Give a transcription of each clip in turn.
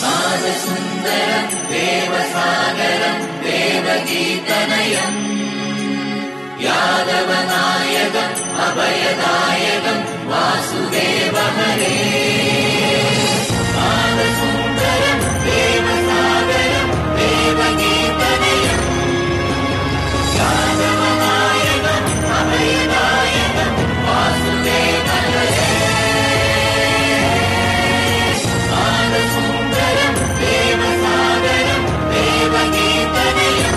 नादसुन्दरं देवसागरं देवगीतनयं यादवनायकम् अभयदायकं वासुदेव हरे नादसुन्दरं देवसागरं देवगीतनयं यादवनायकम् अभयदायकं वासुदेव हरे नादसुन्दरं देवसागरं देवगीतनयं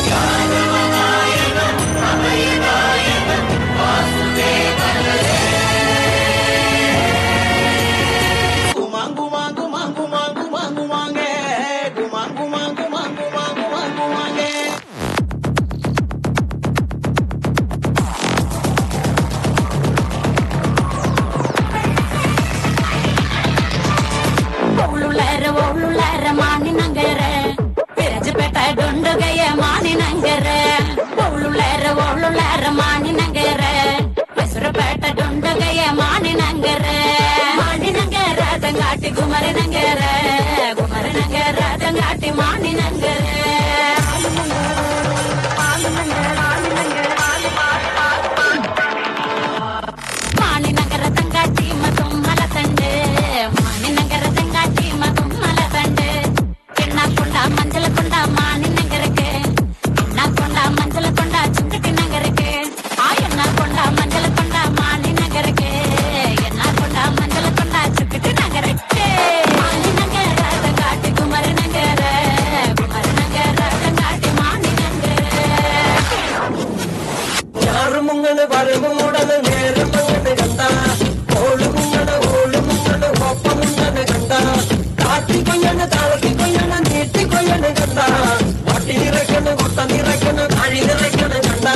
यादवनायकम् अभयदायकं वासुदेव हरे ಮಾನಿನಂಗರ ವಿರಜಪೇಟ ಡೊಂಡುಗಯ್ಯ ಮಾನಿನಂಗರ ಒಳ್ಳುಳ್ಳಾರ ಮಾನಿನಂಗರ ಹೆಸರುಪೇಟ ಡೊಂಡುಗಯ್ಯ ಮಾನಿನಂಗರ ತಂಗಾಟಿ ಗುಮರನಂಗರ ತಂಗಾಟಿ ಮಾನಿನಂಗರ ಮಾನಿನಗರ ತಂಗಾಟಿ ಮದುಮ್ಮಲ ತಂಡೆ ಮಾನಿನಗರ ತಂಗಾಟಿ ಮದುಮ್ಮಲ ತಂಡೆ எண்ணாக்கொண்டா மஞ்சள் கொண்டா மானி நகருக்கு எண்ணாக்கொண்டா மஞ்சள் கொண்டா சுங்கட்டி நகருக்கு எண்ணாக்கொண்டா மஞ்சள் கொண்டா மானி நகருக்கு எண்ணாக்கொண்டா மஞ்சள் கொண்டா சுங்கட்டி நகருக்கு மானி நகர தங்காட்டி குமர நகர தங்காட்டி மானி நகர யாரு முங்கன வரமுடன நேரம் முங்கன கண்டா ஓடு முங்கன கொப்ப முங்கன கண்டா காட்டி கொய்யன தாளத்தி கொய்யன நீட்டி கொய்யன கண்டா வாட்டி நிறக்கன கொட்ட நிறக்கன காழி நிறக்கன கண்டா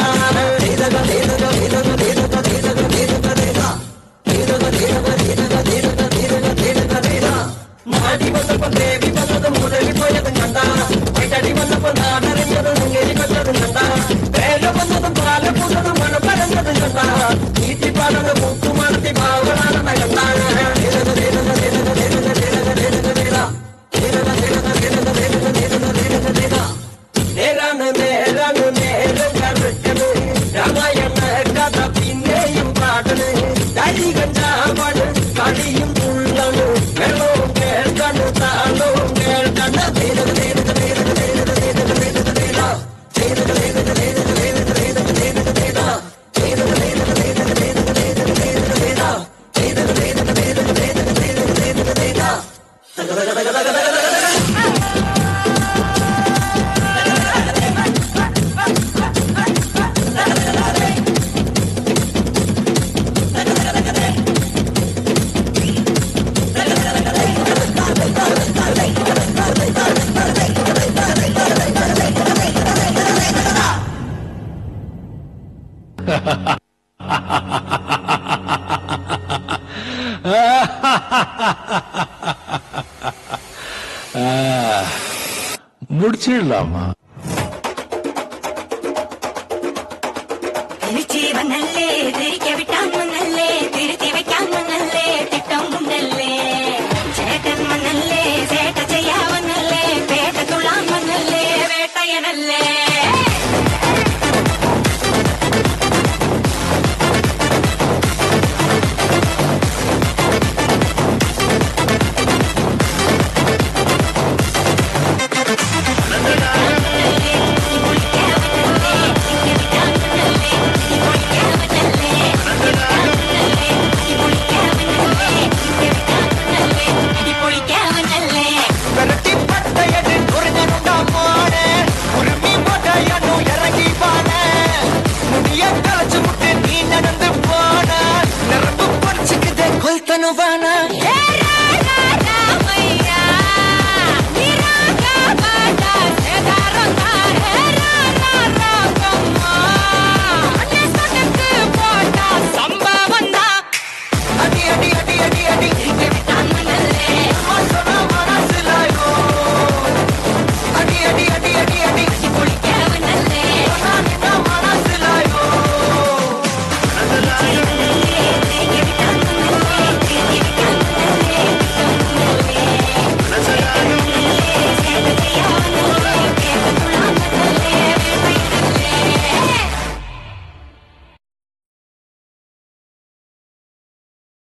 தேதக தேதக தேதக தேதக தேதக தேதக தேதா தேதக தேதக தேதக தேதக தேதக தேதக தேதா மாடி வந்தப்ப தேவி வந்தது முதலி போயது கண்டா வைட்டடி வந்தப்ப நாடறிஞ்சது நெங்கேறி கொண்டது கண்டா வேல வந்ததும் பால பூசது மன பறந்தது கண்டா நீட்டி பாடது மூக்கு மனத்தி பாவனான கண்டா தேதக தேதக தேதக தேதக தேதக தேதக தேதா നേരം കറക്കണ് രാമായണ കഥ പിന്നെയും പാടണ് കടി കഞ്ചാവാണ് കളിയും തുള്ളണ് വെള്ളവും കേൾക്കണ് താളവും കേൾക്കണ് തേരക തേരക തേരക തേരക തേരക തേരക തേര തേരക തേരക തേരക തേരക തേരക തേരക തേര തേരക തേരക തേരക തേരക തേരക തേരക തേര തേരക തേരക തേരക തേരക തേരക തേരക തേര തക തക തക തക തക முடிச்சிடலாமா? திருச்சிவனல்லே திரிக்க விட்டான் மன்னல்லே திருத்தி வைக்கான் மன்னல்லே திட்டம் முன்னல்லே சேட்டன் மன்னல்லே சேட்ட செய்யாவனல்லே பேட்ட துளான் மன்னல்லே வேட்டையனல்லே